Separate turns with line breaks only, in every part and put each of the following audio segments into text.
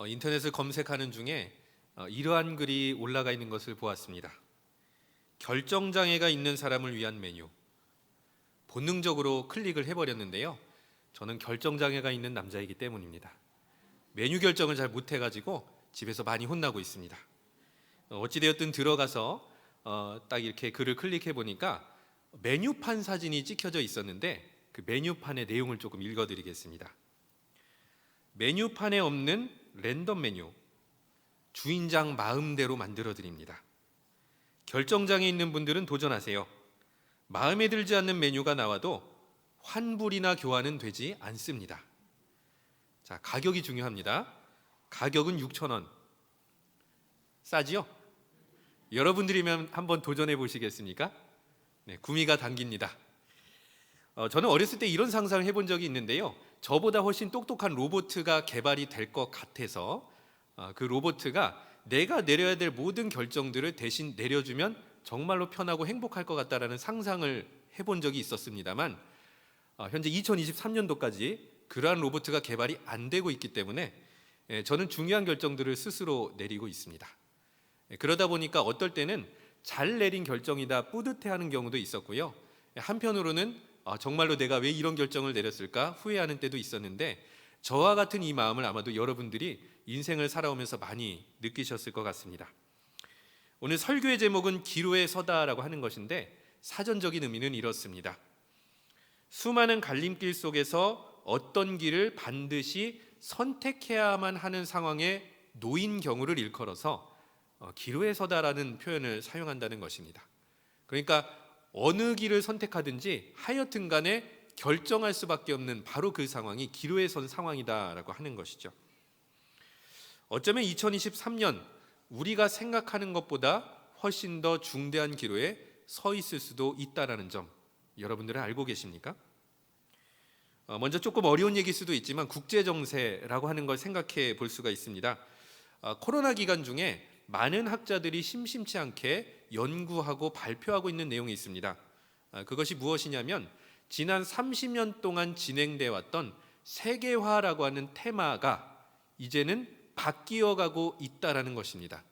인터넷을 검색하는 중에 이러한 글이 올라가 있는 것을 보았습니다. 결정장애가 있는 사람을 위한 메뉴. 본능적으로 클릭을 해버렸는데요. 저는 결정장애가 있는 남자이기 때문입니다. 메뉴 결정을 잘 못해가지고 집에서 많이 혼나고 있습니다. 어찌되었든 들어가서 딱 이렇게 글을 클릭해 보니까 메뉴판 사진이 찍혀져 있었는데 그 메뉴판의 내용을 조금 읽어드리겠습니다. 메뉴판에 없는 랜덤 메뉴, 주인장 마음대로 만들어 드립니다. 결정장애 있는 분들은 도전하세요. 마음에 들지 않는 메뉴가 나와도 환불이나 교환은 되지 않습니다. 자, 가격이 중요합니다. 가격은 6,000원. 싸지요? 여러분들이면 한번 도전해 보시겠습니까? 네, 구미가 당깁니다. 저는 어렸을 때 이런 상상을 해본 적이 있는데요. 저보다 훨씬 똑똑한 로봇가 개발이 될 것 같아서 그 로봇가 내가 내려야 될 모든 결정들을 대신 내려주면 정말로 편하고 행복할 것 같다라는 상상을 해본 적이 있었습니다만 현재 2023년도까지 그러한 로봇가 개발이 안 되고 있기 때문에 저는 중요한 결정들을 스스로 내리고 있습니다. 그러다 보니까 어떨 때는 잘 내린 결정이다 뿌듯해하는 경우도 있었고요. 한편으로는 정말로 내가 왜 이런 결정을 내렸을까 후회하는 때도 있었는데 저와 같은 이 마음을 아마도 여러분들이 인생을 살아오면서 많이 느끼셨을 것 같습니다. 오늘 설교의 제목은 기로에 서다라고 하는 것인데 사전적인 의미는 이렇습니다. 수많은 갈림길 속에서 어떤 길을 반드시 선택해야만 하는 상황에 놓인 경우를 일컬어서 기로에 서다라는 표현을 사용한다는 것입니다. 그러니까 어느 길을 선택하든지 하여튼 간에 결정할 수밖에 없는 바로 그 상황이 기로에 선 상황이다라고 하는 것이죠. 어쩌면 2023년 우리가 생각하는 것보다 훨씬 더 중대한 기로에 서 있을 수도 있다라는 점 여러분들은 알고 계십니까? 먼저 조금 어려운 얘기일 수도 있지만 국제정세라고 하는 걸 생각해 볼 수가 있습니다. 코로나 기간 중에 많은 학자들이 심심치 않게 연구하고 발표하고 있는 내용이 있습니다. 그것이 무엇이냐면 지난 30년 동안 진행돼 왔던 세계화라고 하는 테마가 이제는 바뀌어 가고 있다라는 것입니다.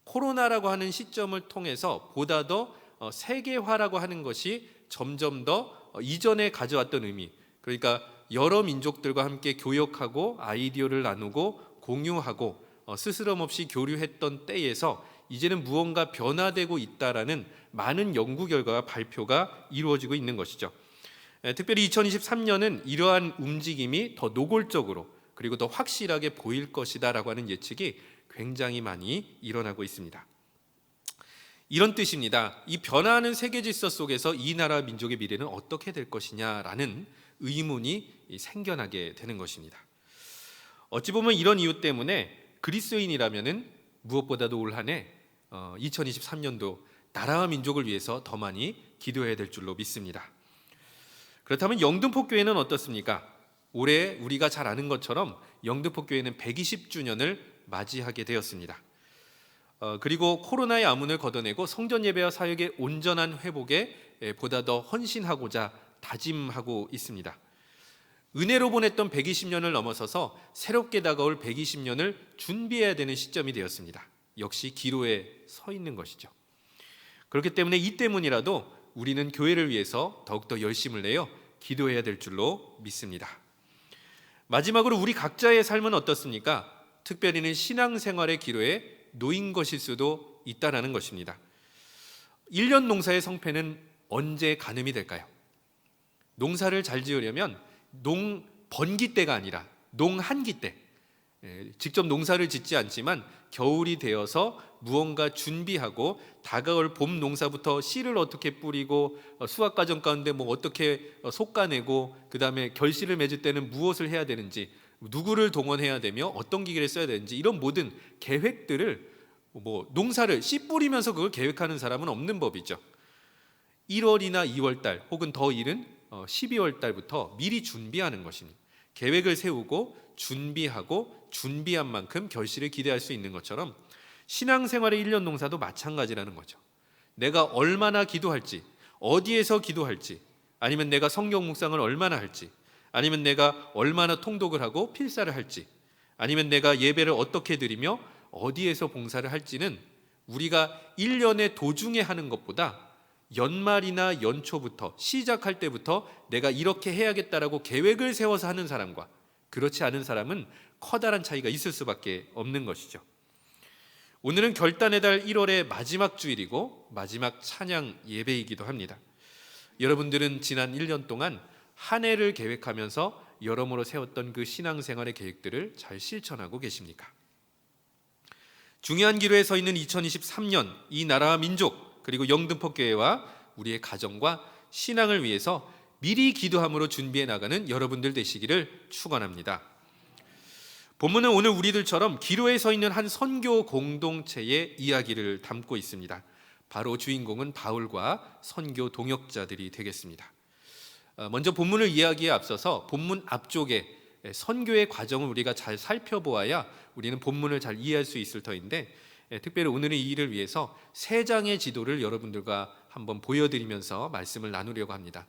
코로나라고 하는 시점을 통해서 보다 더 세계화라고 하는 것이 점점 더 이전에 가져왔던 의미, 그러니까 여러 민족들과 함께 교역하고 아이디어를 나누고 공유하고 스스럼 없이 교류했던 때에서 이제는 무언가 변화되고 있다라는 많은 연구 결과와 발표가 이루어지고 있는 것이죠. 특별히 2023년은 이러한 움직임이 더 노골적으로 그리고 더 확실하게 보일 것이다라고 하는 예측이 굉장히 많이 일어나고 있습니다. 이런 뜻입니다. 이 변화하는 세계 질서 속에서 이 나라 민족의 미래는 어떻게 될 것이냐라는 의문이 생겨나게 되는 것입니다. 어찌 보면 이런 이유 때문에 그리스도인이라면은 무엇보다도 올 한 해 2023년도 나라와 민족을 위해서 더 많이 기도해야 될 줄로 믿습니다. 그렇다면 영등포 교회는 어떻습니까? 올해 우리가 잘 아는 것처럼 영등포 교회는 120주년을 맞이하게 되었습니다. 그리고 코로나의 암문을 걷어내고 성전 예배와 사역의 온전한 회복에 보다 더 헌신하고자 다짐하고 있습니다. 은혜로 보냈던 120년을 넘어서서 새롭게 다가올 120년을 준비해야 되는 시점이 되었습니다. 역시 기로에 서 있는 것이죠. 그렇기 때문에 이 때문이라도 우리는 교회를 위해서 더욱더 열심을 내어 기도해야 될 줄로 믿습니다. 마지막으로 우리 각자의 삶은 어떻습니까? 특별히는 신앙생활의 기로에 놓인 것일 수도 있다는 것입니다. 1년 농사의 성패는 언제 가늠이 될까요? 농사를 잘 지으려면 농 번기 때가 아니라 농 한기 때, 직접 농사를 짓지 않지만 겨울이 되어서 무언가 준비하고 다가올 봄 농사부터 씨를 어떻게 뿌리고 수확 과정 가운데 어떻게 솎아내고 그 다음에 결실을 맺을 때는 무엇을 해야 되는지 누구를 동원해야 되며 어떤 기계를 써야 되는지 이런 모든 계획들을 농사를 씨 뿌리면서 그걸 계획하는 사람은 없는 법이죠. 1월이나 2월달 혹은 더 이른 12월 달부터 미리 준비하는 것입니다. 계획을 세우고 준비하고 준비한 만큼 결실을 기대할 수 있는 것처럼 신앙생활의 1년 농사도 마찬가지라는 거죠. 내가 얼마나 기도할지, 어디에서 기도할지, 아니면 내가 성경 묵상을 얼마나 할지, 아니면 내가 얼마나 통독을 하고 필사를 할지, 아니면 내가 예배를 어떻게 드리며 어디에서 봉사를 할지는 우리가 1년의 도중에 하는 것보다 연말이나 연초부터 시작할 때부터 내가 이렇게 해야겠다라고 계획을 세워서 하는 사람과 그렇지 않은 사람은 커다란 차이가 있을 수밖에 없는 것이죠. 오늘은 결단의 달 1월의 마지막 주일이고 마지막 찬양 예배이기도 합니다. 여러분들은 지난 1년 동안 한 해를 계획하면서 여러모로 세웠던 그 신앙생활의 계획들을 잘 실천하고 계십니까? 중요한 기로에 서 있는 2023년 이 나라와 민족 그리고 영등포교회와 우리의 가정과 신앙을 위해서 미리 기도함으로 준비해 나가는 여러분들 되시기를 축원합니다. 본문은 오늘 우리들처럼 기로에 서 있는 한 선교 공동체의 이야기를 담고 있습니다. 바로 주인공은 바울과 선교 동역자들이 되겠습니다. 먼저 본문을 이야기에 앞서서 본문 앞쪽에 선교의 과정을 우리가 잘 살펴보아야 우리는 본문을 잘 이해할 수 있을 터인데, 특별히 오늘은 이 일을 위해서 3장의 지도를 여러분들과 한번 보여드리면서 말씀을 나누려고 합니다.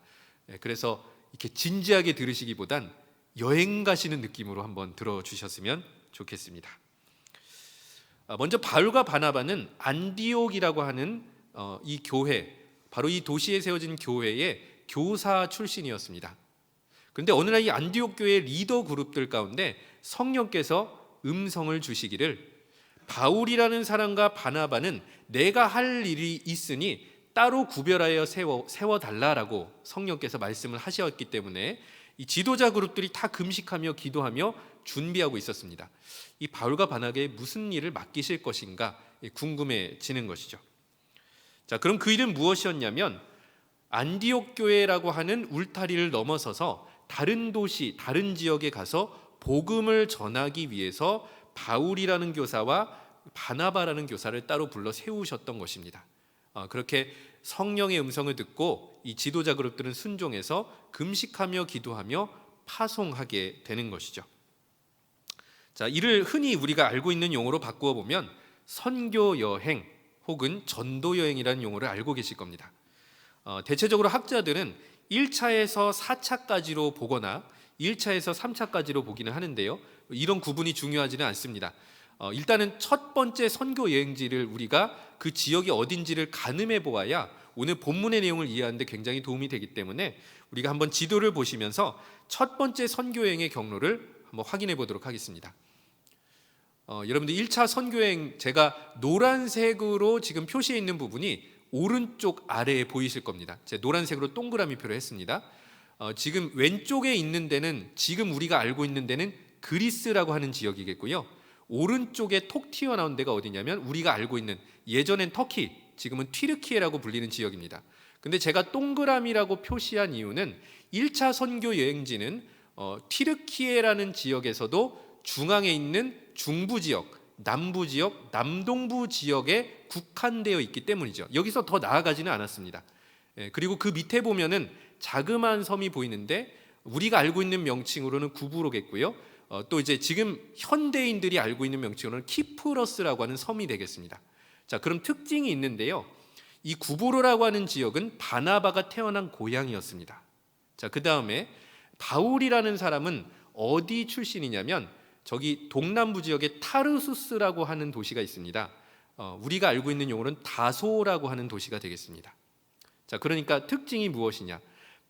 그래서 이렇게 진지하게 들으시기보단 여행 가시는 느낌으로 한번 들어주셨으면 좋겠습니다. 먼저 바울과 바나바는 안디옥이라고 하는 이 교회, 바로 이 도시에 세워진 교회의 교사 출신이었습니다. 그런데 어느 날 이 안디옥 교회의 리더 그룹들 가운데 성령께서 음성을 주시기를 바울이라는 사람과 바나바는 내가 할 일이 있으니 따로 구별하여 세워달라라고 성령께서 말씀을 하셨기 때문에 이 지도자 그룹들이 다 금식하며 기도하며 준비하고 있었습니다. 이 바울과 바나바에게 무슨 일을 맡기실 것인가 궁금해지는 것이죠. 자, 그럼 그 일은 무엇이었냐면 안디옥 교회라고 하는 울타리를 넘어서서 다른 도시, 다른 지역에 가서 복음을 전하기 위해서 바울이라는 교사와 바나바라는 교사를 따로 불러 세우셨던 것입니다. 그렇게 성령의 음성을 듣고 이 지도자 그룹들은 순종해서 금식하며 기도하며 파송하게 되는 것이죠. 자, 이를 흔히 우리가 알고 있는 용어로 바꾸어 보면 선교 여행 혹은 전도 여행이라는 용어를 알고 계실 겁니다. 대체적으로 학자들은 1차에서 4차까지로 보거나 1차에서 3차까지로 보기는 하는데요, 이런 구분이 중요하지는 않습니다. 일단은 첫 번째 선교 여행지를 우리가 그 지역이 어딘지를 가늠해 보아야 오늘 본문의 내용을 이해하는 데 굉장히 도움이 되기 때문에 우리가 한번 지도를 보시면서 첫 번째 선교 여행의 경로를 한번 확인해 보도록 하겠습니다. 여러분들 1차 선교 여행, 제가 노란색으로 지금 표시해 있는 부분이 오른쪽 아래에 보이실 겁니다. 제가 노란색으로 동그라미 표를 했습니다. 지금 왼쪽에 있는 데는, 지금 우리가 알고 있는 데는 그리스라고 하는 지역이겠고요, 오른쪽에 톡 튀어나온 데가 어디냐면 우리가 알고 있는, 예전엔 터키, 지금은 튀르키예라고 불리는 지역입니다. 근데 제가 동그라미라고 표시한 이유는 1차 선교 여행지는 튀르키예라는 지역에서도 중앙에 있는 중부 지역, 남부 지역, 남동부 지역에 국한되어 있기 때문이죠. 여기서 더 나아가지는 않았습니다. 그리고 그 밑에 보면은 자그마한 섬이 보이는데 우리가 알고 있는 명칭으로는 구브로겠고요, 또 이제 지금 현대인들이 알고 있는 명칭으로는 키프러스라고 하는 섬이 되겠습니다. 자, 그럼 특징이 있는데요, 이 구브로라고 하는 지역은 바나바가 태어난 고향이었습니다. 자, 그 다음에 바울이라는 사람은 어디 출신이냐면 저기 동남부 지역에 타르수스라고 하는 도시가 있습니다. 우리가 알고 있는 용어는 다소라고 하는 도시가 되겠습니다. 자, 그러니까 특징이 무엇이냐,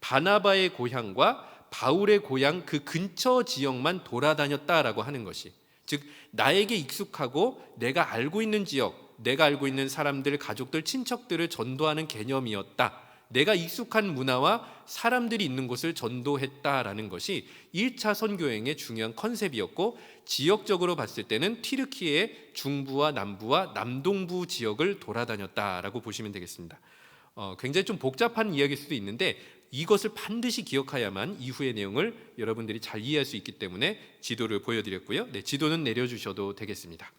바나바의 고향과 바울의 고향 그 근처 지역만 돌아다녔다라고 하는 것이, 즉 나에게 익숙하고 내가 알고 있는 지역, 내가 알고 있는 사람들, 가족들, 친척들을 전도하는 개념이었다. 내가 익숙한 문화와 사람들이 있는 곳을 전도했다라는 것이 1차 선교여행의 중요한 컨셉이었고, 지역적으로 봤을 때는 튀르키예의 중부와 남부와 남동부 지역을 돌아다녔다라고 보시면 되겠습니다. 굉장히 좀 복잡한 이야기일 수도 있는데 이것을 반드시 기억해야만 이후의 내용을 여러분들이 잘 이해할 수 있기 때문에 지도를 보여드렸고요. 네, 지도는 내려주셔도 되겠습니다.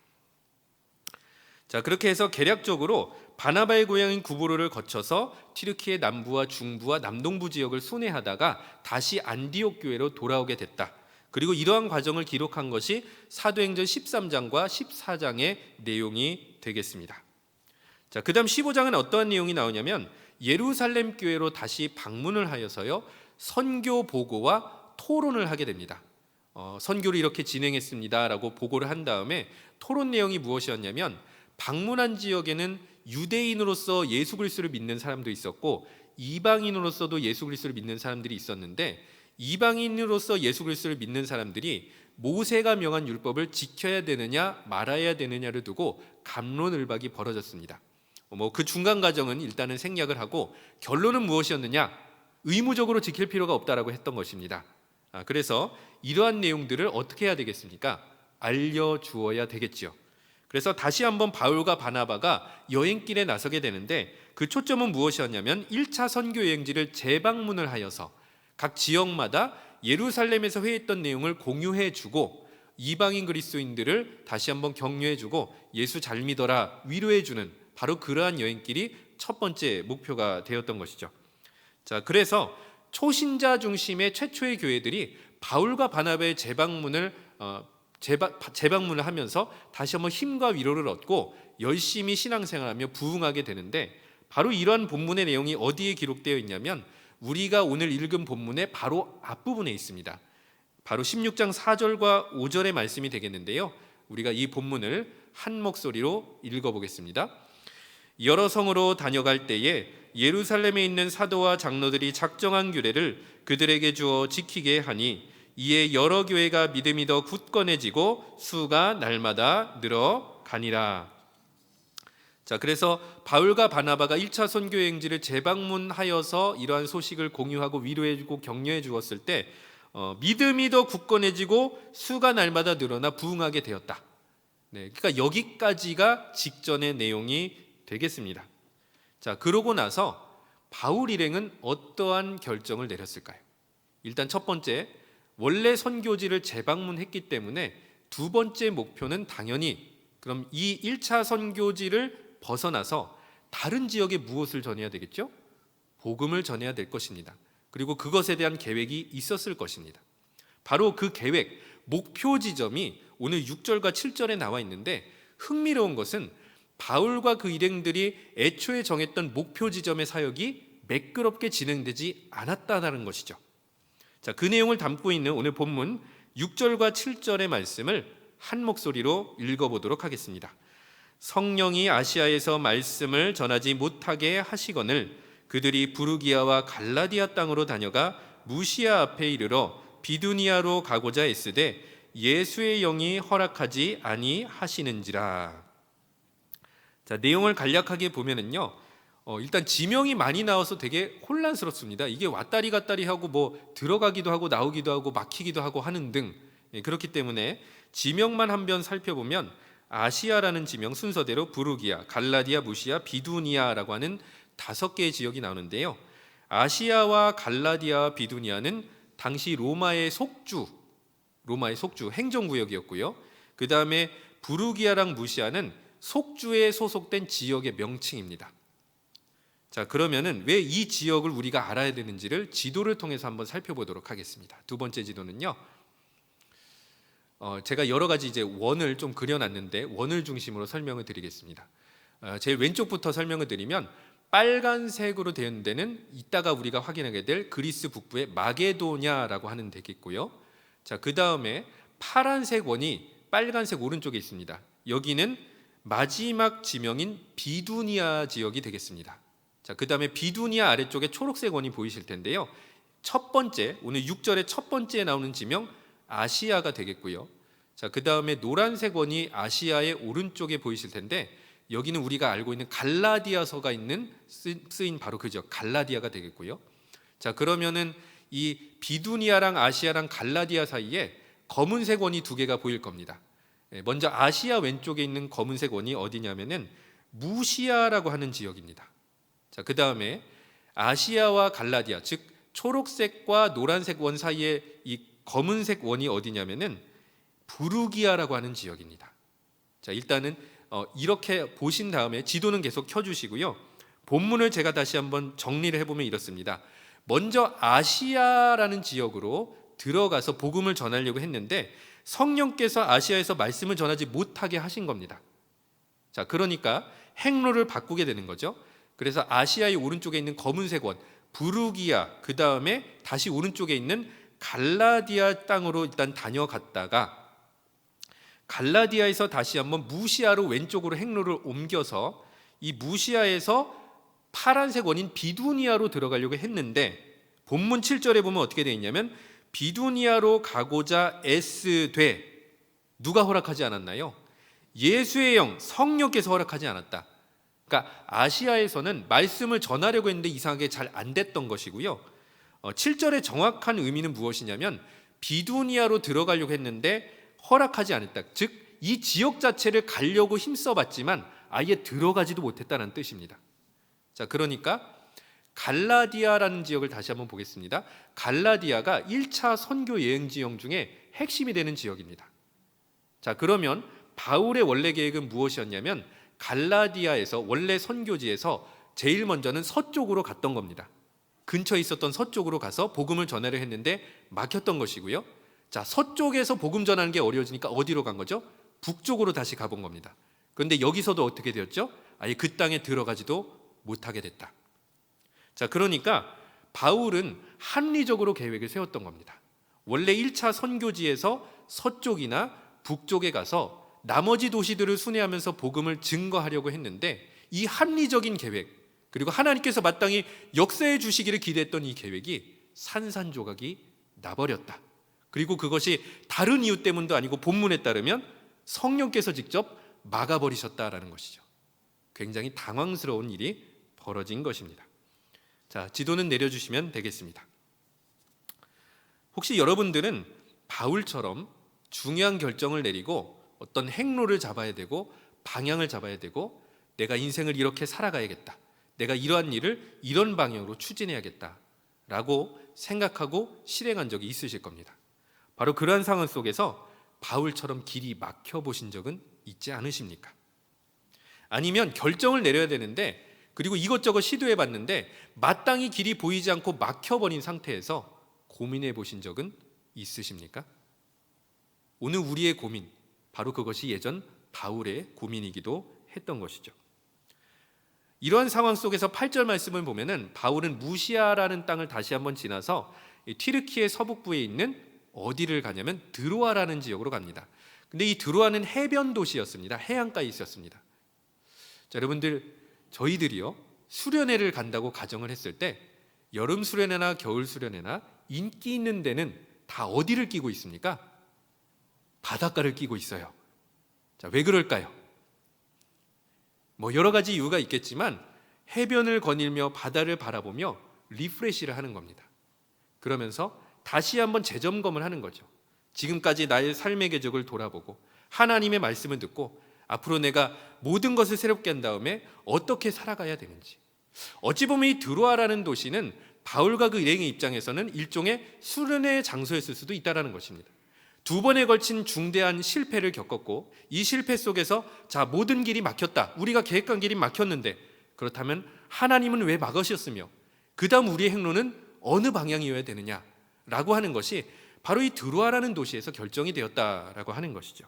자, 그렇게 해서 개략적으로 바나바의 고향인 구브로를 거쳐서 튀르키예 남부와 중부와 남동부 지역을 순회하다가 다시 안디옥 교회로 돌아오게 됐다. 그리고 이러한 과정을 기록한 것이 사도행전 13장과 14장의 내용이 되겠습니다. 자, 그 다음 15장은 어떠한 내용이 나오냐면 예루살렘 교회로 다시 방문을 하여서요, 선교 보고와 토론을 하게 됩니다. 선교를 이렇게 진행했습니다라고 보고를 한 다음에 토론 내용이 무엇이었냐면, 방문한 지역에는 유대인으로서 예수 그리스도를 믿는 사람도 있었고 이방인으로서도 예수 그리스도를 믿는 사람들이 있었는데, 이방인으로서 예수 그리스도를 믿는 사람들이 모세가 명한 율법을 지켜야 되느냐 말아야 되느냐를 두고 갑론을박이 벌어졌습니다. 그 중간 과정은 일단은 생략을 하고, 결론은 무엇이었느냐? 의무적으로 지킬 필요가 없다라고 했던 것입니다. 그래서 이러한 내용들을 어떻게 해야 되겠습니까? 알려주어야 되겠죠. 그래서 다시 한번 바울과 바나바가 여행길에 나서게 되는데, 그 초점은 무엇이었냐면 1차 선교 여행지를 재방문을 하여서 각 지역마다 예루살렘에서 회의했던 내용을 공유해주고 이방인 그리스도인들을 다시 한번 격려해주고 예수 잘 믿어라 위로해주는, 바로 그러한 여행길이 첫 번째 목표가 되었던 것이죠. 자, 그래서 초신자 중심의 최초의 교회들이 바울과 바나바의 재방문을 하면서 다시 한번 힘과 위로를 얻고 열심히 신앙생활하며 부흥하게 되는데, 바로 이러한 본문의 내용이 어디에 기록되어 있냐면 우리가 오늘 읽은 본문의 바로 앞부분에 있습니다. 바로 16장 4절과 5절의 말씀이 되겠는데요, 우리가 이 본문을 한 목소리로 읽어보겠습니다. 여러 성으로 다녀갈 때에 예루살렘에 있는 사도와 장로들이 작정한 규례를 그들에게 주어 지키게 하니 이에 여러 교회가 믿음이 더 굳건해지고 수가 날마다 늘어가니라. 자, 그래서 바울과 바나바가 1차 선교 여행지를 재방문하여서 이러한 소식을 공유하고 위로해주고 격려해 주었을 때 믿음이 더 굳건해지고 수가 날마다 늘어나 부흥하게 되었다. 그러니까 여기까지가 직전의 내용이 되겠습니다. 자, 그러고 나서 바울 일행은 어떠한 결정을 내렸을까요? 일단 첫 번째, 원래 선교지를 재방문했기 때문에 두 번째 목표는 당연히 그럼 이 1차 선교지를 벗어나서 다른 지역에 무엇을 전해야 되겠죠? 복음을 전해야 될 것입니다. 그리고 그것에 대한 계획이 있었을 것입니다. 바로 그 계획, 목표 지점이 오늘 6절과 7절에 나와 있는데, 흥미로운 것은 바울과 그 일행들이 애초에 정했던 목표 지점의 사역이 매끄럽게 진행되지 않았다는 것이죠. 자, 그 내용을 담고 있는 오늘 본문 6절과 7절의 말씀을 한 목소리로 읽어보도록 하겠습니다. 성령이 아시아에서 말씀을 전하지 못하게 하시거늘 그들이 부르기아와 갈라디아 땅으로 다녀가 무시아 앞에 이르러 비두니아로 가고자 애쓰되 예수의 영이 허락하지 아니하시는지라. 자, 내용을 간략하게 보면은요, 일단 지명이 많이 나와서 되게 혼란스럽습니다. 이게 왔다리 갔다리 하고 뭐 들어가기도 하고 나오기도 하고 막히기도 하고 하는 등, 그렇기 때문에 지명만 한번 살펴보면 아시아라는 지명 순서대로 부르기아, 갈라디아, 무시아, 비두니아라고 하는 5개의 지역이 나오는데요, 아시아와 갈라디아, 비두니아는 당시 로마의 속주 행정구역이었고요. 그 다음에 부르기아랑 무시아는 속주에 소속된 지역의 명칭입니다. 자, 그러면은 왜 이 지역을 우리가 알아야 되는지를 지도를 통해서 한번 살펴보도록 하겠습니다. 두 번째 지도는요, 제가 여러 가지 이제 원을 좀 그려놨는데 원을 중심으로 설명을 드리겠습니다. 제일 왼쪽부터 설명을 드리면 빨간색으로 되어 데는 이따가 우리가 확인하게 될 그리스 북부의 마게도냐라고 하는 데겠고요. 자, 그 다음에 파란색 원이 빨간색 오른쪽에 있습니다. 여기는 마지막 지명인 비두니아 지역이 되겠습니다. 자, 그 다음에 비두니아 아래쪽에 초록색 원이 보이실 텐데요, 첫 번째, 오늘 6절의 첫 번째에 나오는 지명 아시아가 되겠고요. 자, 그 다음에 노란색 원이 아시아의 오른쪽에 보이실 텐데 여기는 우리가 알고 있는 갈라디아서가 있는 쓰인 바로 그 지역 갈라디아가 되겠고요. 자, 그러면은 이 비두니아랑 아시아랑 갈라디아 사이에 검은색 원이 2개가 보일 겁니다. 먼저 아시아 왼쪽에 있는 검은색 원이 어디냐면은 무시아라고 하는 지역입니다. 자, 그 다음에 아시아와 갈라디아, 즉 초록색과 노란색 원 사이에 이 검은색 원이 어디냐면은 부르기아라고 하는 지역입니다. 자, 일단은 이렇게 보신 다음에 지도는 계속 켜주시고요. 본문을 제가 다시 한번 정리를 해보면 이렇습니다. 먼저 아시아라는 지역으로 들어가서 복음을 전하려고 했는데 성령께서 아시아에서 말씀을 전하지 못하게 하신 겁니다. 자, 그러니까 행로를 바꾸게 되는 거죠. 그래서 아시아의 오른쪽에 있는 검은색 원 부르기아, 그 다음에 다시 오른쪽에 있는 갈라디아 땅으로 일단 다녀갔다가 갈라디아에서 다시 한번 무시아로 왼쪽으로 행로를 옮겨서 이 무시아에서 파란색 원인 비두니아로 들어가려고 했는데 본문 7절에 보면 어떻게 되어 있냐면 비두니아로 가고자 애쓰되 누가 허락하지 않았나요? 예수의 영 성령께서 허락하지 않았다. 그러니까 아시아에서는 말씀을 전하려고 했는데 이상하게 잘 안 됐던 것이고요. 7절의 정확한 의미는 무엇이냐면 비두니아로 들어가려고 했는데 허락하지 않았다. 즉 이 지역 자체를 가려고 힘써봤지만 아예 들어가지도 못했다는 뜻입니다. 자, 그러니까 갈라디아라는 지역을 다시 한번 보겠습니다. 갈라디아가 1차 선교 여행 지역 중에 핵심이 되는 지역입니다. 자, 그러면 바울의 원래 계획은 무엇이었냐면 갈라디아에서 원래 선교지에서 제일 먼저는 서쪽으로 갔던 겁니다. 근처에 있었던 서쪽으로 가서 복음을 전하려 했는데 막혔던 것이고요. 자, 서쪽에서 복음 전하는 게 어려워지니까 어디로 간 거죠? 북쪽으로 다시 가본 겁니다. 그런데 여기서도 어떻게 되었죠? 아예 그 땅에 들어가지도 못하게 됐다. 자, 그러니까 바울은 합리적으로 계획을 세웠던 겁니다. 원래 1차 선교지에서 서쪽이나 북쪽에 가서 나머지 도시들을 순회하면서 복음을 증거하려고 했는데 이 합리적인 계획, 그리고 하나님께서 마땅히 역사해 주시기를 기대했던 이 계획이 산산조각이 나버렸다. 그리고 그것이 다른 이유 때문도 아니고 본문에 따르면 성령께서 직접 막아버리셨다라는 것이죠. 굉장히 당황스러운 일이 벌어진 것입니다. 자, 지도는 내려주시면 되겠습니다. 혹시 여러분들은 바울처럼 중요한 결정을 내리고 어떤 행로를 잡아야 되고 방향을 잡아야 되고 내가 인생을 이렇게 살아가야겠다, 내가 이러한 일을 이런 방향으로 추진해야겠다라고 생각하고 실행한 적이 있으실 겁니다. 바로 그러한 상황 속에서 바울처럼 길이 막혀보신 적은 있지 않으십니까? 아니면 결정을 내려야 되는데 그리고 이것저것 시도해봤는데 마땅히 길이 보이지 않고 막혀버린 상태에서 고민해 보신 적은 있으십니까? 오늘 우리의 고민, 바로 그것이 예전 바울의 고민이기도 했던 것이죠. 이러한 상황 속에서 8절 말씀을 보면은 바울은 무시아라는 땅을 다시 한번 지나서 튀르키예 서북부에 있는 어디를 가냐면 드로아라는 지역으로 갑니다. 근데 이 드로아는 해변 도시였습니다. 해안가에 있었습니다. 자, 여러분들, 저희들이요 수련회를 간다고 가정을 했을 때 여름 수련회나 겨울 수련회나 인기 있는 데는 다 어디를 끼고 있습니까? 바닷가를 끼고 있어요. 자, 왜 그럴까요? 뭐 여러 가지 이유가 있겠지만 해변을 거닐며 바다를 바라보며 리프레시를 하는 겁니다. 그러면서 다시 한번 재점검을 하는 거죠. 지금까지 나의 삶의 궤적을 돌아보고 하나님의 말씀을 듣고 앞으로 내가 모든 것을 새롭게 한 다음에 어떻게 살아가야 되는지. 어찌 보면 이 드로아라는 도시는 바울과 그 일행의 입장에서는 일종의 수련의 장소였을 수도 있다는 것입니다. 2번에 걸친 중대한 실패를 겪었고 이 실패 속에서 자, 모든 길이 막혔다, 우리가 계획한 길이 막혔는데 그렇다면 하나님은 왜 막으셨으며 그 다음 우리의 행로는 어느 방향이어야 되느냐 라고 하는 것이 바로 이 드로아라는 도시에서 결정이 되었다라고 하는 것이죠.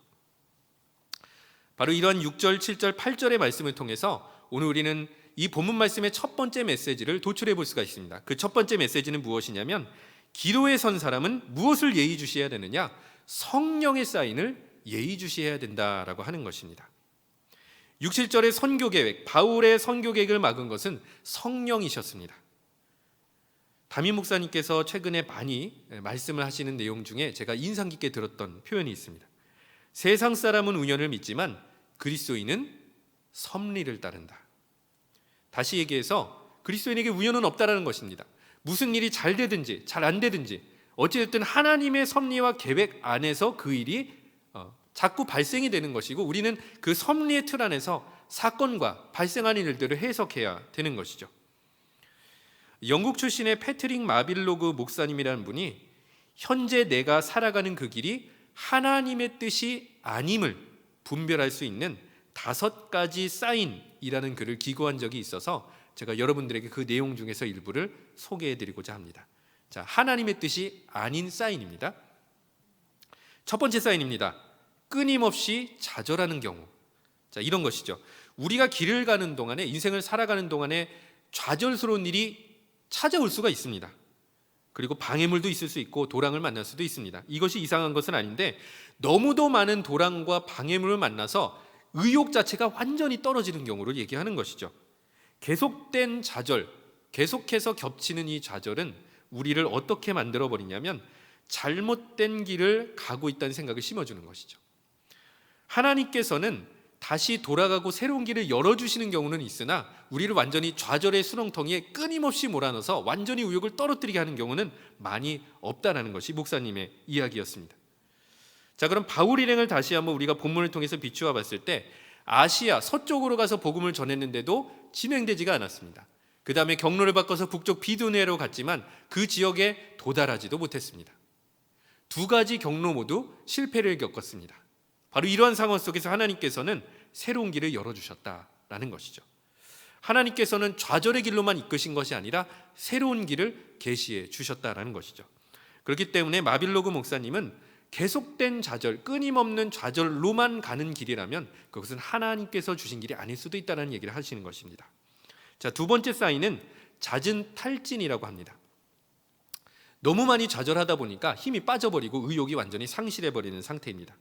바로 이러한 6절, 7절, 8절의 말씀을 통해서 오늘 우리는 이 본문 말씀의 첫 번째 메시지를 도출해 볼 수가 있습니다. 그 첫 번째 메시지는 무엇이냐면 기도에 선 사람은 무엇을 예의주시해야 되느냐? 성령의 사인을 예의주시해야 된다라고 하는 것입니다. 6, 7절의 선교계획, 바울의 선교계획을 막은 것은 성령이셨습니다. 담임 목사님께서 최근에 많이 말씀을 하시는 내용 중에 제가 인상 깊게 들었던 표현이 있습니다. 세상 사람은 우연을 믿지만 그리스도인은 섭리를 따른다. 다시 얘기해서 그리스도인에게 우연은 없다라는 것입니다. 무슨 일이 잘 되든지 잘 안 되든지 어찌됐든 하나님의 섭리와 계획 안에서 그 일이 자꾸 발생이 되는 것이고 우리는 그 섭리의 틀 안에서 사건과 발생하는 일들을 해석해야 되는 것이죠. 영국 출신의 패트릭 마빌로그 목사님이라는 분이 현재 내가 살아가는 그 길이 하나님의 뜻이 아님을 분별할 수 있는 5가지 사인이라는 글을 기고한 적이 있어서 제가 여러분들에게 그 내용 중에서 일부를 소개해드리고자 합니다. 자, 하나님의 뜻이 아닌 사인입니다. 첫 번째 사인입니다. 끊임없이 좌절하는 경우. 자, 이런 것이죠. 우리가 길을 가는 동안에, 인생을 살아가는 동안에 좌절스러운 일이 찾아올 수가 있습니다. 그리고 방해물도 있을 수 있고 도랑을 만날 수도 있습니다. 이것이 이상한 것은 아닌데 너무도 많은 도랑과 방해물을 만나서 의욕 자체가 완전히 떨어지는 경우를 얘기하는 것이죠. 계속된 좌절, 계속해서 겹치는 이 좌절은 우리를 어떻게 만들어 버리냐면 잘못된 길을 가고 있다는 생각을 심어주는 것이죠. 하나님께서는 다시 돌아가고 새로운 길을 열어주시는 경우는 있으나 우리를 완전히 좌절의 수렁텅이에 끊임없이 몰아넣어서 완전히 의욕을 떨어뜨리게 하는 경우는 많이 없다라는 것이 목사님의 이야기였습니다. 자, 그럼 바울 일행을 다시 한번 우리가 본문을 통해서 비추어 봤을 때 아시아 서쪽으로 가서 복음을 전했는데도 진행되지가 않았습니다. 그 다음에 경로를 바꿔서 북쪽 비두니아로 갔지만 그 지역에 도달하지도 못했습니다. 두 가지 경로 모두 실패를 겪었습니다. 바로 이러한 상황 속에서 하나님께서는 새로운 길을 열어주셨다라는 것이죠. 하나님께서는 좌절의 길로만 이끄신 것이 아니라 새로운 길을 계시해 주셨다라는 것이죠. 그렇기 때문에 마빌로그 목사님은 계속된 좌절, 끊임없는 좌절로만 가는 길이라면 그것은 하나님께서 주신 길이 아닐 수도 있다는 얘기를 하시는 것입니다. 자, 두 번째 사인은 잦은 탈진이라고 합니다. 너무 많이 좌절하다 보니까 힘이 빠져버리고 의욕이 완전히 상실해버리는 상태입니다.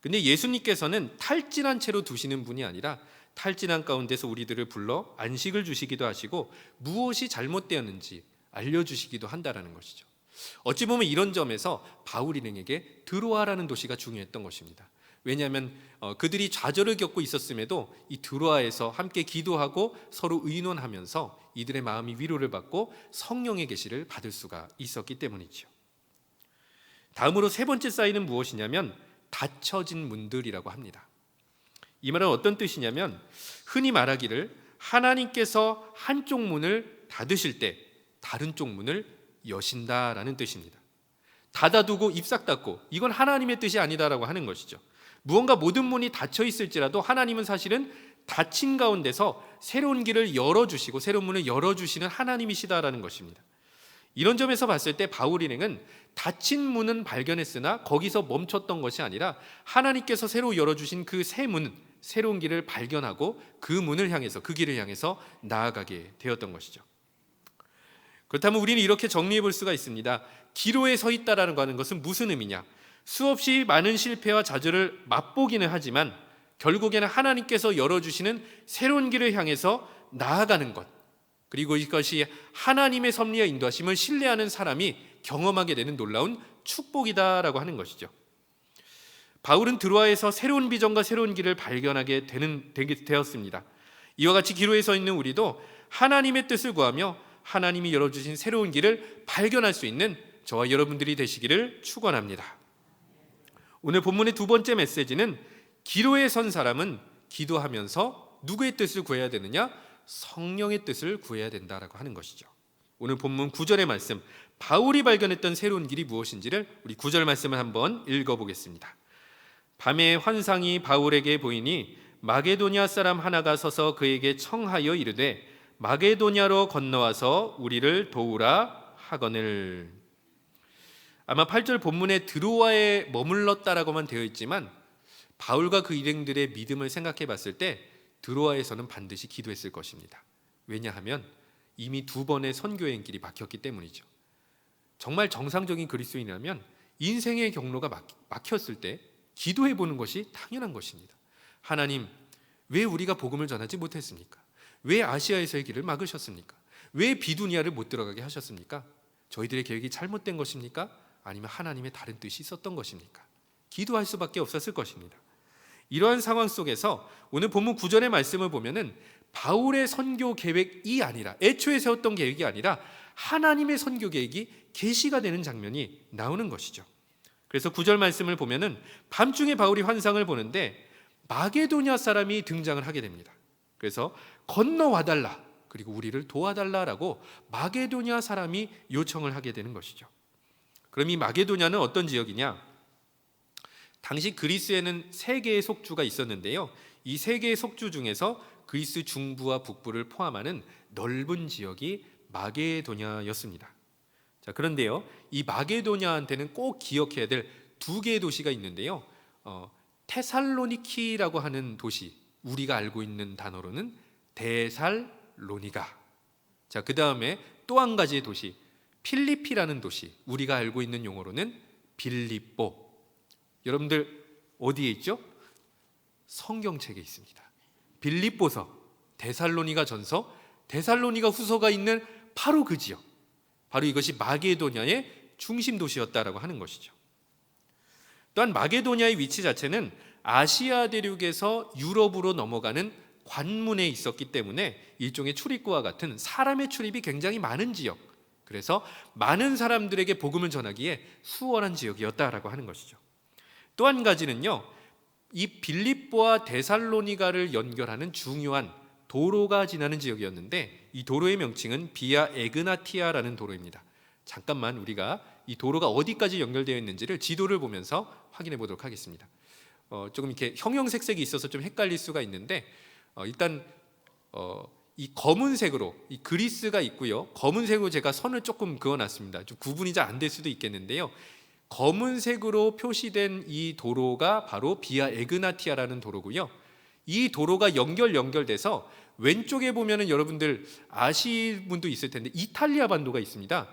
근데 예수님께서는 탈진한 채로 두시는 분이 아니라 탈진한 가운데서 우리들을 불러 안식을 주시기도 하시고 무엇이 잘못되었는지 알려주시기도 한다라는 것이죠. 어찌 보면 이런 점에서 바울 일행에게 드로아라는 도시가 중요했던 것입니다. 왜냐하면 그들이 좌절을 겪고 있었음에도 이 드로아에서 함께 기도하고 서로 의논하면서 이들의 마음이 위로를 받고 성령의 계시를 받을 수가 있었기 때문이죠. 다음으로 세 번째 사인은 무엇이냐면 닫혀진 문들이라고 합니다. 이 말은 어떤 뜻이냐면 흔히 말하기를 하나님께서 한쪽 문을 닫으실 때 다른 쪽 문을 여신다라는 뜻입니다. 닫아두고 입싹 닫고 이건 하나님의 뜻이 아니다라고 하는 것이죠. 무언가 모든 문이 닫혀 있을지라도 하나님은 사실은 닫힌 가운데서 새로운 길을 열어주시고 새로운 문을 열어주시는 하나님이시다라는 것입니다. 이런 점에서 봤을 때 바울 일행은 닫힌 문은 발견했으나 거기서 멈췄던 것이 아니라 하나님께서 새로 열어주신 그 새 문, 새로운 길을 발견하고 그 문을 향해서 그 길을 향해서 나아가게 되었던 것이죠. 그렇다면 우리는 이렇게 정리해 볼 수가 있습니다. 기로에 서 있다라는 것은 무슨 의미냐? 수없이 많은 실패와 좌절을 맛보기는 하지만 결국에는 하나님께서 열어주시는 새로운 길을 향해서 나아가는 것, 그리고 이것이 하나님의 섭리와 인도하심을 신뢰하는 사람이 경험하게 되는 놀라운 축복이다라고 하는 것이죠. 바울은 드로아에서 새로운 비전과 새로운 길을 발견하게 되었습니다. 이와 같이 기로에 서 있는 우리도 하나님의 뜻을 구하며 하나님이 열어주신 새로운 길을 발견할 수 있는 저와 여러분들이 되시기를 축원합니다. 오늘 본문의 두 번째 메시지는 기로에 선 사람은 기도하면서 누구의 뜻을 구해야 되느냐? 성령의 뜻을 구해야 된다라고 하는 것이죠. 오늘 본문 9절의 말씀, 바울이 발견했던 새로운 길이 무엇인지를 우리 9절 말씀을 한번 읽어보겠습니다. 밤에 환상이 바울에게 보이니 마게도냐 사람 하나가 서서 그에게 청하여 이르되 마게도냐로 건너와서 우리를 도우라 하거늘. 아마 8절 본문에 드로아에 머물렀다라고만 되어 있지만 바울과 그 일행들의 믿음을 생각해 봤을 때 드로아에서는 반드시 기도했을 것입니다. 왜냐하면 이미 두 번의 선교의 길이 막혔기 때문이죠. 정말 정상적인 그리스도인이라면 인생의 경로가 막혔을 때 기도해 보는 것이 당연한 것입니다. 하나님, 왜 우리가 복음을 전하지 못했습니까? 왜 아시아에서의 길을 막으셨습니까? 왜 비두니아를 못 들어가게 하셨습니까? 저희들의 계획이 잘못된 것입니까? 아니면 하나님의 다른 뜻이 있었던 것입니까? 기도할 수밖에 없었을 것입니다. 이러한 상황 속에서 오늘 본문 9절의 말씀을 보면은 바울의 선교 계획이 아니라, 애초에 세웠던 계획이 아니라 하나님의 선교 계획이 계시가 되는 장면이 나오는 것이죠. 그래서 9절 말씀을 보면은 밤중에 바울이 환상을 보는데 마게도냐 사람이 등장을 하게 됩니다. 그래서 건너와달라, 그리고 우리를 도와달라라고 마게도냐 사람이 요청을 하게 되는 것이죠. 그럼 이 마게도냐는 어떤 지역이냐? 당시 그리스에는 세 개의 속주가 있었는데요. 이 세 개의 속주 중에서 그리스 중부와 북부를 포함하는 넓은 지역이 마게도냐였습니다. 자, 그런데요, 이 마게도냐한테는 꼭 기억해야 될 두 개의 도시가 있는데요. 테살로니키라고 하는 도시, 우리가 알고 있는 단어로는 데살로니가. 자, 그 다음에 또 한 가지의 도시, 필리피라는 도시, 우리가 알고 있는 용어로는 빌립보. 여러분들 어디에 있죠? 성경책에 있습니다. 빌립보서, 데살로니가 전서, 데살로니가 후서가 있는 바로 그 지역, 바로 이것이 마게도냐의 중심 도시였다라고 하는 것이죠. 또한 마게도냐의 위치 자체는 아시아 대륙에서 유럽으로 넘어가는 관문에 있었기 때문에 일종의 출입구와 같은 사람의 출입이 굉장히 많은 지역, 그래서 많은 사람들에게 복음을 전하기에 수월한 지역이었다라고 하는 것이죠. 또 한 가지는요, 이 빌립보와 데살로니가를 연결하는 중요한 도로가 지나는 지역이었는데, 이 도로의 명칭은 비아 에그나티아라는 도로입니다. 잠깐만 우리가 이 도로가 어디까지 연결되어 있는지를 지도를 보면서 확인해 보도록 하겠습니다. 조금 이렇게 형형색색이 있어서 좀 헷갈릴 수가 있는데, 일단 이 검은색으로 이 그리스가 있고요. 검은색으로 제가 선을 조금 그어놨습니다. 좀 구분이 잘 안 될 수도 있겠는데요. 검은색으로 표시된 이 도로가 바로 비아 에그나티아라는 도로고요. 이 도로가 연결돼서 왼쪽에 보면은 여러분들 아실 분도 있을 텐데 이탈리아 반도가 있습니다.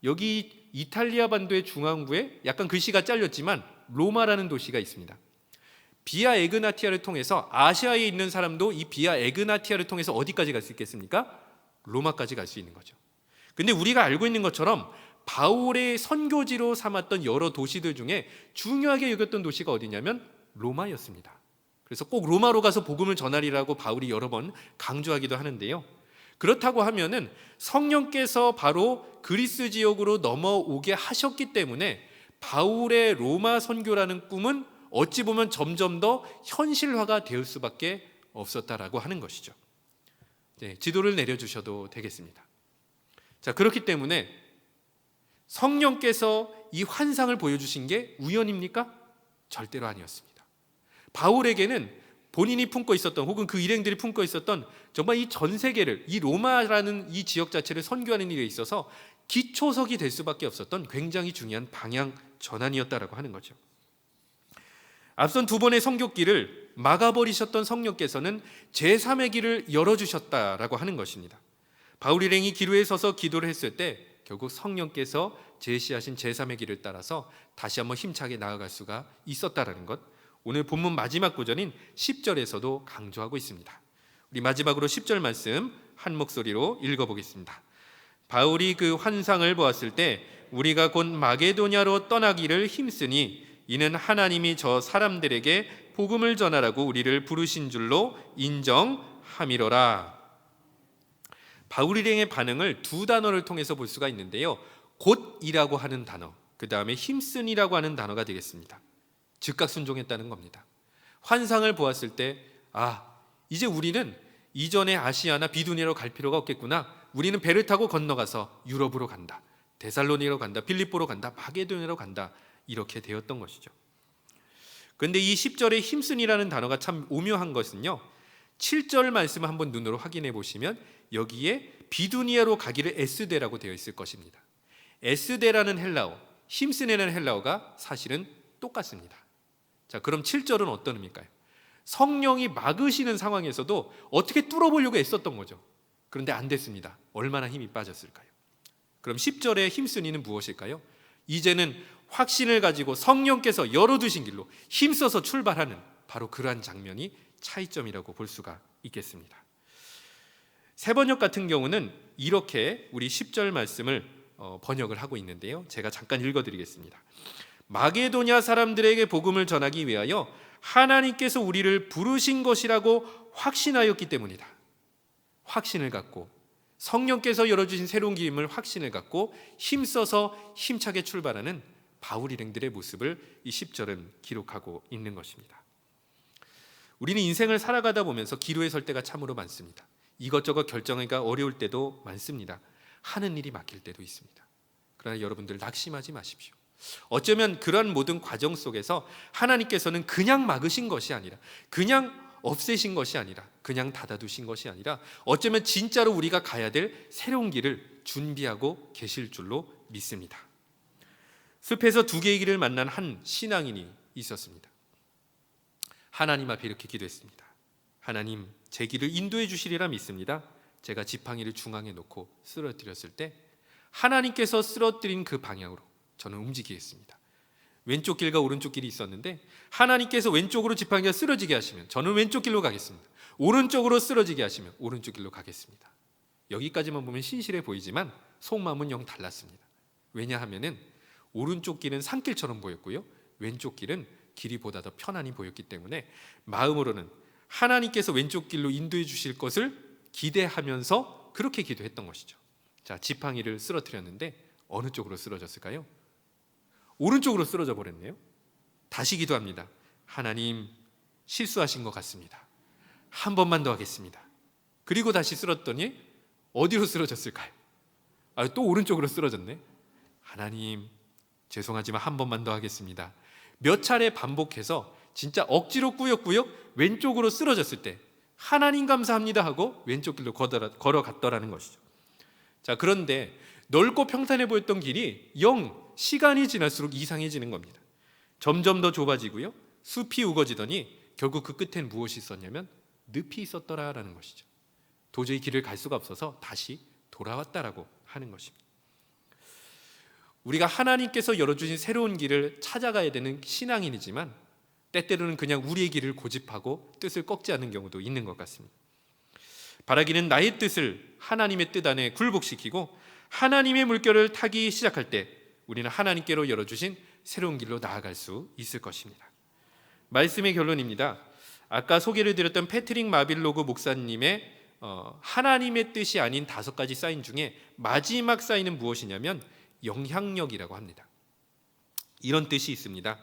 여기 이탈리아 반도의 중앙부에 약간 글씨가 잘렸지만 로마라는 도시가 있습니다. 비아 에그나티아를 통해서 아시아에 있는 사람도 이 비아 에그나티아를 통해서 어디까지 갈 수 있겠습니까? 로마까지 갈 수 있는 거죠. 근데 우리가 알고 있는 것처럼 바울의 선교지로 삼았던 여러 도시들 중에 중요하게 여겼던 도시가 어디냐면 로마였습니다. 그래서 꼭 로마로 가서 복음을 전하리라고 바울이 여러 번 강조하기도 하는데요. 그렇다고 하면은 성령께서 바로 그리스 지역으로 넘어오게 하셨기 때문에 바울의 로마 선교라는 꿈은 어찌 보면 점점 더 현실화가 될 수밖에 없었다라고 하는 것이죠. 네, 지도를 내려주셔도 되겠습니다. 자, 그렇기 때문에 성령께서 이 환상을 보여주신 게 우연입니까? 절대로 아니었습니다. 바울에게는 본인이 품고 있었던, 혹은 그 일행들이 품고 있었던 정말 이 전 세계를, 이 로마라는 이 지역 자체를 선교하는 일에 있어서 기초석이 될 수밖에 없었던 굉장히 중요한 방향 전환이었다라고 하는 거죠. 앞선 두 번의 선교길을 막아버리셨던 성령께서는 제3의 길을 열어주셨다라고 하는 것입니다. 바울 일행이 기로에 서서 기도를 했을 때 결국 성령께서 제시하신 제3의 길을 따라서 다시 한번 힘차게 나아갈 수가 있었다라는 것, 오늘 본문 마지막 구절인 10절에서도 강조하고 있습니다. 우리 마지막으로 10절 말씀 한 목소리로 읽어보겠습니다. 바울이 그 환상을 보았을 때 우리가 곧 마게도냐로 떠나기를 힘쓰니 이는 하나님이 저 사람들에게 복음을 전하라고 우리를 부르신 줄로 인정함이로라. 바울 일행의 반응을 두 단어를 통해서 볼 수가 있는데요. 곧이라고 하는 단어, 그 다음에 힘쓴이라고 하는 단어가 되겠습니다. 즉각 순종했다는 겁니다. 환상을 보았을 때 이제 우리는 이전에 아시아나 비두니아로 갈 필요가 없겠구나. 우리는 배를 타고 건너가서 유럽으로 간다, 데살로니가로 간다, 빌립보로 간다, 마게도냐로 간다, 이렇게 되었던 것이죠. 그런데 이 10절의 힘쓴이라는 단어가 참 오묘한 것은요, 7절 말씀을 한번 눈으로 확인해 보시면 여기에 비두니아로 가기를 에스데라고 되어 있을 것입니다. 에스데라는 헬라어, 힘쓴이라는 헬라어가 사실은 똑같습니다. 자, 그럼 7절은 어떤 의미일까요? 성령이 막으시는 상황에서도 어떻게 뚫어보려고 애썼던 거죠. 그런데 안 됐습니다. 얼마나 힘이 빠졌을까요? 그럼 10절의 힘쓴이는 무엇일까요? 이제는 확신을 가지고 성령께서 열어두신 길로 힘써서 출발하는 바로 그러한 장면이 차이점이라고 볼 수가 있겠습니다. 세번역 같은 경우는 이렇게 우리 10절 말씀을 번역을 하고 있는데요, 제가 잠깐 읽어드리겠습니다. 마게도냐 사람들에게 복음을 전하기 위하여 하나님께서 우리를 부르신 것이라고 확신하였기 때문이다. 확신을 갖고, 성령께서 열어주신 새로운 기임을 확신을 갖고 힘써서 힘차게 출발하는 바울 일행들의 모습을 이 10절은 기록하고 있는 것입니다. 우리는 인생을 살아가다 보면서 기로에 설 때가 참으로 많습니다. 이것저것 결정하기가 어려울 때도 많습니다. 하는 일이 막힐 때도 있습니다. 그러나 여러분들 낙심하지 마십시오. 어쩌면 그런 모든 과정 속에서 하나님께서는 그냥 막으신 것이 아니라, 그냥 없애신 것이 아니라, 그냥 닫아두신 것이 아니라 어쩌면 진짜로 우리가 가야 될 새로운 길을 준비하고 계실 줄로 믿습니다. 숲에서 두 개의 길을 만난 한 신앙인이 있었습니다. 하나님 앞에 이렇게 기도했습니다. 하나님, 제 길을 인도해 주시리라 믿습니다. 제가 지팡이를 중앙에 놓고 쓰러뜨렸을 때 하나님께서 쓰러뜨린 그 방향으로 저는 움직이겠습니다. 왼쪽 길과 오른쪽 길이 있었는데 하나님께서 왼쪽으로 지팡이가 쓰러지게 하시면 저는 왼쪽 길로 가겠습니다. 오른쪽으로 쓰러지게 하시면 오른쪽 길로 가겠습니다. 여기까지만 보면 신실해 보이지만 속마음은 영 달랐습니다. 왜냐하면은 오른쪽 길은 산길처럼 보였고요, 왼쪽 길은 길이 보다 더 편안히 보였기 때문에 마음으로는 하나님께서 왼쪽 길로 인도해 주실 것을 기대하면서 그렇게 기도했던 것이죠. 자, 지팡이를 쓰러뜨렸는데 어느 쪽으로 쓰러졌을까요? 오른쪽으로 쓰러져 버렸네요. 다시 기도합니다. 하나님, 실수하신 것 같습니다. 한 번만 더 하겠습니다. 그리고 다시 쓰러졌더니 어디로 쓰러졌을까요? 또 오른쪽으로 쓰러졌네. 하나님, 죄송하지만 한 번만 더 하겠습니다. 몇 차례 반복해서 진짜 억지로 꾸역꾸역 왼쪽으로 쓰러졌을 때 하나님 감사합니다 하고 왼쪽 길로 걸어갔더라는 것이죠. 자, 그런데 넓고 평탄해 보였던 길이 영 시간이 지날수록 이상해지는 겁니다. 점점 더 좁아지고요, 숲이 우거지더니 결국 그 끝엔 무엇이 있었냐면 늪이 있었더라라는 것이죠. 도저히 길을 갈 수가 없어서 다시 돌아왔다라고 하는 것입니다. 우리가 하나님께서 열어주신 새로운 길을 찾아가야 되는 신앙인이지만 때때로는 그냥 우리의 길을 고집하고 뜻을 꺾지 않는 경우도 있는 것 같습니다. 바라기는 나의 뜻을 하나님의 뜻 안에 굴복시키고 하나님의 물결을 타기 시작할 때 우리는 하나님께로 열어주신 새로운 길로 나아갈 수 있을 것입니다. 말씀의 결론입니다. 아까 소개를 드렸던 패트릭 마빌로그 목사님의 하나님의 뜻이 아닌 5가지 사인 중에 마지막 사인은 무엇이냐면 영향력이라고 합니다. 이런 뜻이 있습니다.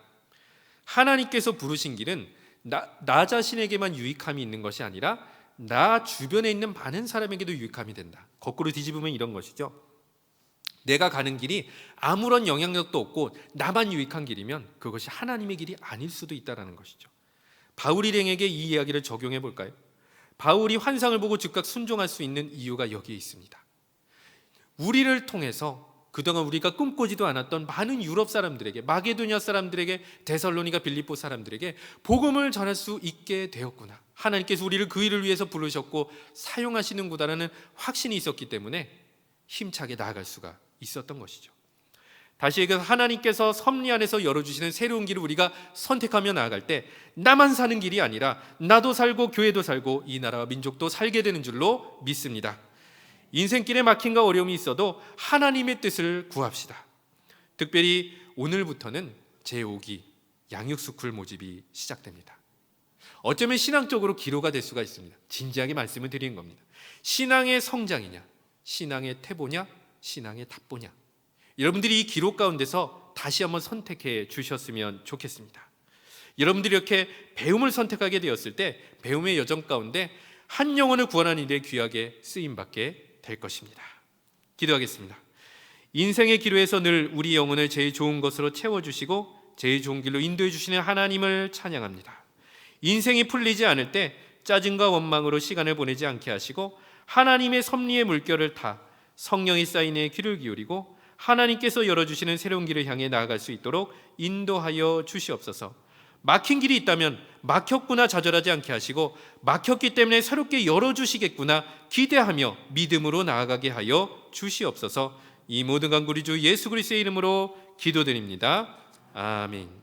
하나님께서 부르신 길은 나 자신에게만 유익함이 있는 것이 아니라 나 주변에 있는 많은 사람에게도 유익함이 된다. 거꾸로 뒤집으면 이런 것이죠. 내가 가는 길이 아무런 영향력도 없고 나만 유익한 길이면 그것이 하나님의 길이 아닐 수도 있다는 것이죠. 바울 일행에게 이 이야기를 적용해 볼까요? 바울이 환상을 보고 즉각 순종할 수 있는 이유가 여기에 있습니다. 우리를 통해서 그동안 우리가 꿈꾸지도 않았던 많은 유럽 사람들에게, 마게도냐 사람들에게, 데살로니가 빌립보 사람들에게 복음을 전할 수 있게 되었구나. 하나님께서 우리를 그 일을 위해서 부르셨고 사용하시는구나라는 확신이 있었기 때문에 힘차게 나아갈 수가 있었던 것이죠. 다시 얘기해서 하나님께서 섭리 안에서 열어주시는 새로운 길을 우리가 선택하며 나아갈 때 나만 사는 길이 아니라 나도 살고 교회도 살고 이 나라와 민족도 살게 되는 줄로 믿습니다. 인생길에 막힘과 어려움이 있어도 하나님의 뜻을 구합시다. 특별히 오늘부터는 제5기 양육스쿨 모집이 시작됩니다. 어쩌면 신앙적으로 기로가 될 수가 있습니다. 진지하게 말씀을 드리는 겁니다. 신앙의 성장이냐, 신앙의 태보냐, 신앙의 답보냐, 여러분들이 이 기록 가운데서 다시 한번 선택해 주셨으면 좋겠습니다. 여러분들이 이렇게 배움을 선택하게 되었을 때 배움의 여정 가운데 한 영혼을 구원하는 일에 귀하게 쓰임받게 될 것입니다. 기도하겠습니다. 인생의 기로에서 늘 우리 영혼을 제일 좋은 것으로 채워주시고 제일 좋은 길로 인도해 주시는 하나님을 찬양합니다. 인생이 풀리지 않을 때 짜증과 원망으로 시간을 보내지 않게 하시고 하나님의 섭리의 물결을 타 성령이 쌓이는 귀를 기울이고 하나님께서 열어주시는 새로운 길을 향해 나아갈 수 있도록 인도하여 주시옵소서. 막힌 길이 있다면 막혔구나 좌절하지 않게 하시고 막혔기 때문에 새롭게 열어주시겠구나 기대하며 믿음으로 나아가게 하여 주시옵소서. 이 모든 간구리 주 예수 그리스도의 이름으로 기도드립니다. 아멘.